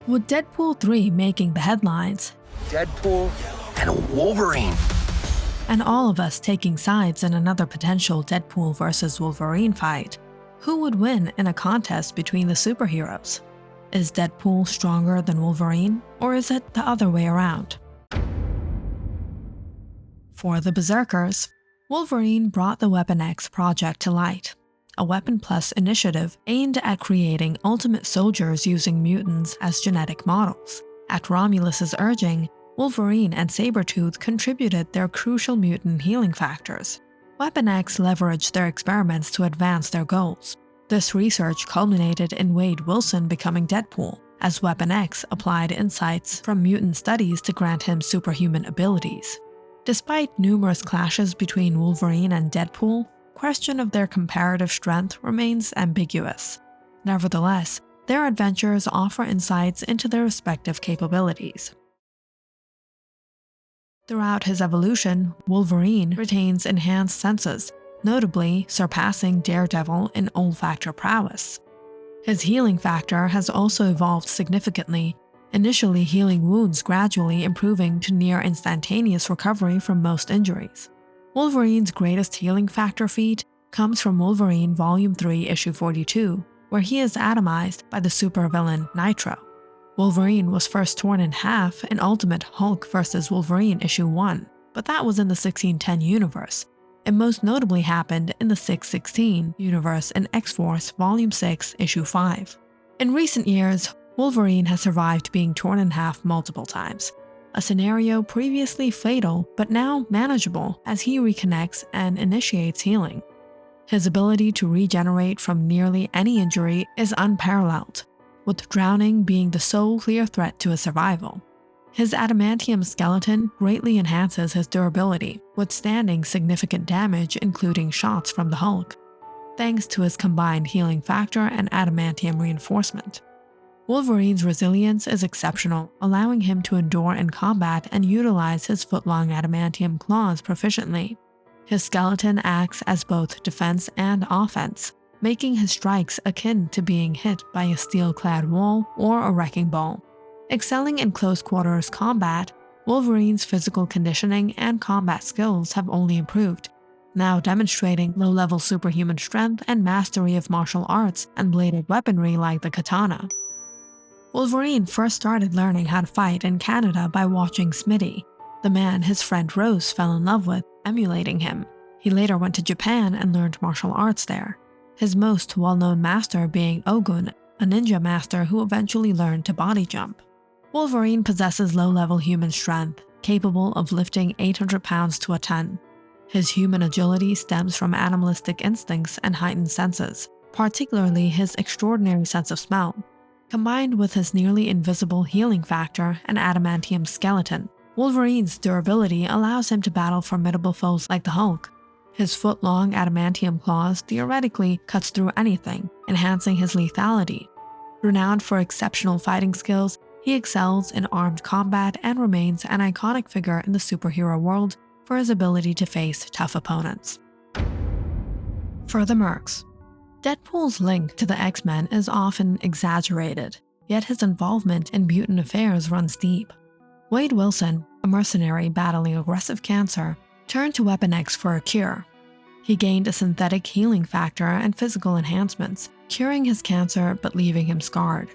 with Deadpool 3 making the headlines, Deadpool and Wolverine. and all of us taking sides in another potential Deadpool vs. Wolverine fight. Who would win in a contest between the superheroes? Is Deadpool stronger than Wolverine, or is it the other way around? For the Berserkers, Wolverine brought the Weapon X project to light, a Weapon Plus initiative aimed at creating ultimate soldiers using mutants as genetic models. At Romulus's urging, Wolverine and Sabretooth contributed their crucial mutant healing factors. Weapon X leveraged their experiments to advance their goals. This research culminated in Wade Wilson becoming Deadpool, as Weapon X applied insights from mutant studies to grant him superhuman abilities. Despite numerous clashes between Wolverine and Deadpool, question of their comparative strength remains ambiguous. Nevertheless, their adventures offer insights into their respective capabilities. Throughout his evolution, Wolverine retains enhanced senses, notably surpassing Daredevil in olfactory prowess. His healing factor has also evolved significantly, initially healing wounds, gradually improving to near instantaneous recovery from most injuries. Wolverine's greatest healing factor feat comes from Wolverine Volume 3 Issue 42, where he is atomized by the supervillain Nitro. Wolverine was first torn in half in Ultimate Hulk vs. Wolverine Issue 1, but that was in the 1610 universe. It most notably happened in the 616 universe in X-Force Volume 6 Issue 5. In recent years, Wolverine has survived being torn in half multiple times, a scenario previously fatal but now manageable as he reconnects and initiates healing. His ability to regenerate from nearly any injury is unparalleled, with drowning being the sole clear threat to his survival. His adamantium skeleton greatly enhances his durability, withstanding significant damage including shots from the Hulk, thanks to his combined healing factor and adamantium reinforcement. Wolverine's resilience is exceptional, allowing him to endure in combat and utilize his foot-long adamantium claws proficiently. His skeleton acts as both defense and offense, making his strikes akin to being hit by a steel-clad wall or a wrecking ball. Excelling in close-quarters combat, Wolverine's physical conditioning and combat skills have only improved, now demonstrating low-level superhuman strength and mastery of martial arts and bladed weaponry like the katana. Wolverine first started learning how to fight in Canada by watching Smitty, the man his friend Rose fell in love with, emulating him. He later went to Japan and learned martial arts there, his most well-known master being Ogun, a ninja master who eventually learned to body jump. Wolverine possesses low-level human strength, capable of lifting 800 pounds to a ton. His human agility stems from animalistic instincts and heightened senses, particularly his extraordinary sense of smell. Combined with his nearly invisible healing factor and adamantium skeleton, Wolverine's durability allows him to battle formidable foes like the Hulk. His foot-long adamantium claws theoretically cuts through anything, enhancing his lethality. Renowned for exceptional fighting skills, he excels in armed combat and remains an iconic figure in the superhero world for his ability to face tough opponents. For the Mercs, Deadpool's link to the X-Men is often exaggerated, yet his involvement in mutant affairs runs deep. Wade Wilson, a mercenary battling aggressive cancer, turned to Weapon X for a cure. He gained a synthetic healing factor and physical enhancements, curing his cancer but leaving him scarred.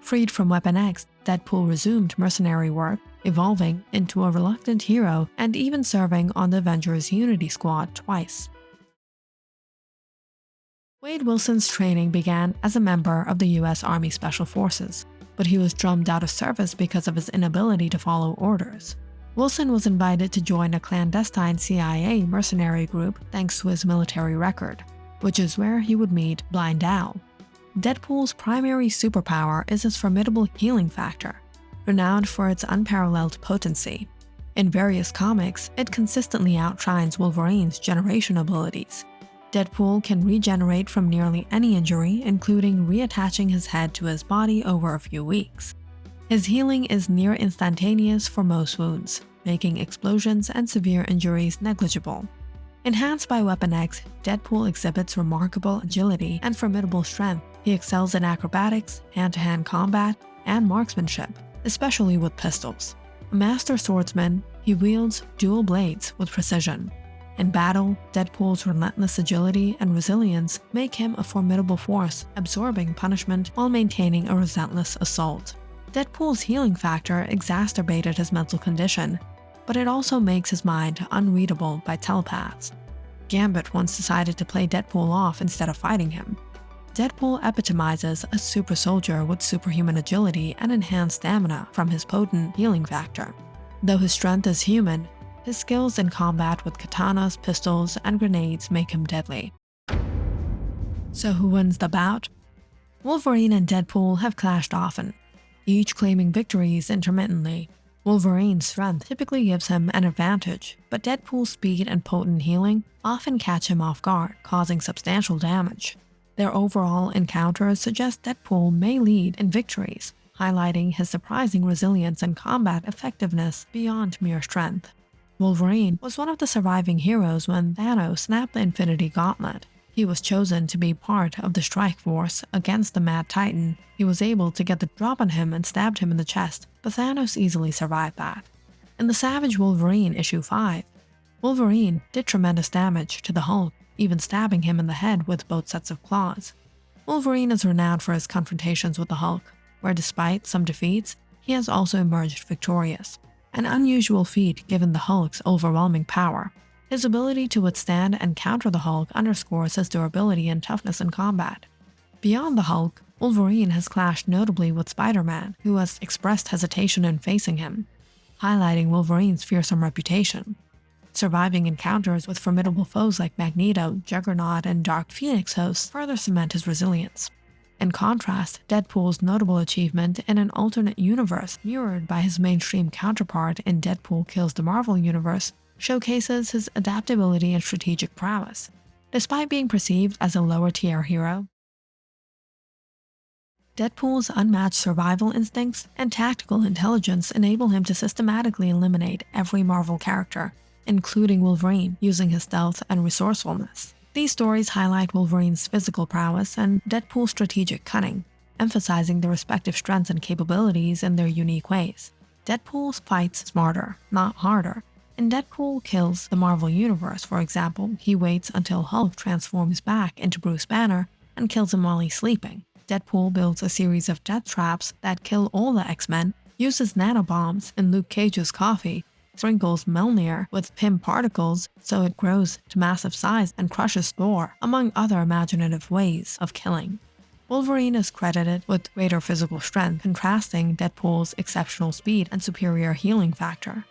Freed from Weapon X, Deadpool resumed mercenary work, evolving into a reluctant hero and even serving on the Avengers Unity Squad twice. Wade Wilson's training began as a member of the US Army Special Forces, but he was drummed out of service because of his inability to follow orders. Wilson was invited to join a clandestine CIA mercenary group thanks to his military record, which is where he would meet Blind Owl. Deadpool's primary superpower is his formidable healing factor, renowned for its unparalleled potency. In various comics, it consistently outshines Wolverine's generation abilities. Deadpool can regenerate from nearly any injury, including reattaching his head to his body over a few weeks. His healing is near instantaneous for most wounds, making explosions and severe injuries negligible. Enhanced by Weapon X, Deadpool exhibits remarkable agility and formidable strength, He excels in acrobatics, hand-to-hand combat, and marksmanship, especially with pistols. A master swordsman, he wields dual blades with precision. In battle, Deadpool's relentless agility and resilience make him a formidable force, absorbing punishment while maintaining a relentless assault. Deadpool's healing factor exacerbated his mental condition, but it also makes his mind unreadable by telepaths. Gambit once decided to play Deadpool off instead of fighting him. Deadpool epitomizes a super soldier with superhuman agility and enhanced stamina from his potent healing factor. Though his strength is human, his skills in combat with katanas, pistols, and grenades make him deadly. So who wins the bout? Wolverine and Deadpool have clashed often, each claiming victories intermittently. Wolverine's strength typically gives him an advantage, but Deadpool's speed and potent healing often catch him off guard, causing substantial damage. Their overall encounters suggest Deadpool may lead in victories, highlighting his surprising resilience and combat effectiveness beyond mere strength. Wolverine was one of the surviving heroes when Thanos snapped the Infinity Gauntlet. He was chosen to be part of the strike force against the Mad Titan. He was able to get the drop on him and stabbed him in the chest, but Thanos easily survived that. In the Savage Wolverine issue 5, Wolverine did tremendous damage to the Hulk, even stabbing him in the head with both sets of claws. Wolverine is renowned for his confrontations with the Hulk, where despite some defeats, he has also emerged victorious. An unusual feat given the Hulk's overwhelming power. His ability to withstand and counter the Hulk underscores his durability and toughness in combat. Beyond the Hulk, Wolverine has clashed notably with Spider-Man, who has expressed hesitation in facing him, highlighting Wolverine's fearsome reputation. Surviving encounters with formidable foes like Magneto, Juggernaut, and Dark Phoenix hosts further cement his resilience. In contrast, Deadpool's notable achievement in an alternate universe mirrored by his mainstream counterpart in Deadpool Kills the Marvel Universe showcases his adaptability and strategic prowess. Despite being perceived as a lower-tier hero, Deadpool's unmatched survival instincts and tactical intelligence enable him to systematically eliminate every Marvel character, including Wolverine, using his stealth and resourcefulness. These stories highlight Wolverine's physical prowess and Deadpool's strategic cunning, emphasizing their respective strengths and capabilities in their unique ways. Deadpool fights smarter, not harder. In Deadpool Kills the Marvel Universe, for example, he waits until Hulk transforms back into Bruce Banner and kills him while he's sleeping. Deadpool builds a series of death traps that kill all the X-Men, uses nanobombs in Luke Cage's coffee, sprinkles Mjolnir with Pym particles so it grows to massive size and crushes Thor, among other imaginative ways of killing. Wolverine is credited with greater physical strength, contrasting Deadpool's exceptional speed and superior healing factor.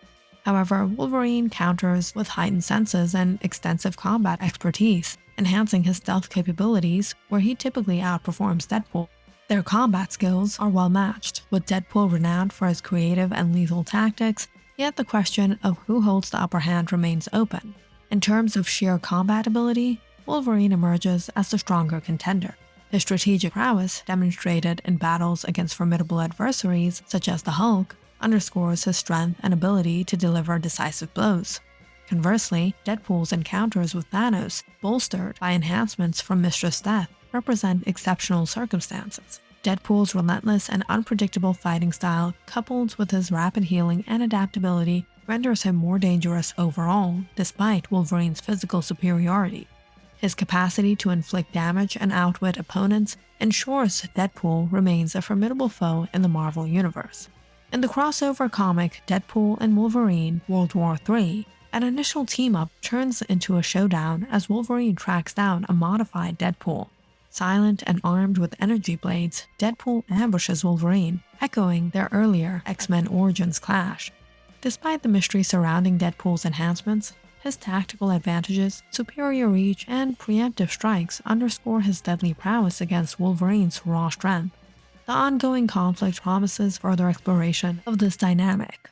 However, Wolverine counters with heightened senses and extensive combat expertise, enhancing his stealth capabilities where he typically outperforms Deadpool. Their combat skills are well matched, with Deadpool renowned for his creative and lethal tactics, yet the question of who holds the upper hand remains open. In terms of sheer combat ability, Wolverine emerges as the stronger contender. His strategic prowess, demonstrated in battles against formidable adversaries such as the Hulk, underscores his strength and ability to deliver decisive blows. Conversely, Deadpool's encounters with Thanos, bolstered by enhancements from Mistress Death, represent exceptional circumstances. Deadpool's relentless and unpredictable fighting style, coupled with his rapid healing and adaptability, renders him more dangerous overall, despite Wolverine's physical superiority. His capacity to inflict damage and outwit opponents ensures Deadpool remains a formidable foe in the Marvel Universe. In the crossover comic Deadpool and Wolverine World War III, an initial team-up turns into a showdown as Wolverine tracks down a modified Deadpool. Silent and armed with energy blades, Deadpool ambushes Wolverine, echoing their earlier X-Men Origins clash. Despite the mystery surrounding Deadpool's enhancements, his tactical advantages, superior reach, and preemptive strikes underscore his deadly prowess against Wolverine's raw strength. The ongoing conflict promises further exploration of this dynamic,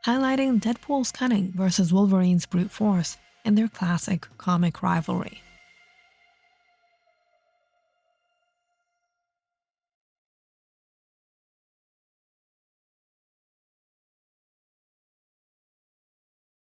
highlighting Deadpool's cunning versus Wolverine's brute force in their classic comic rivalry.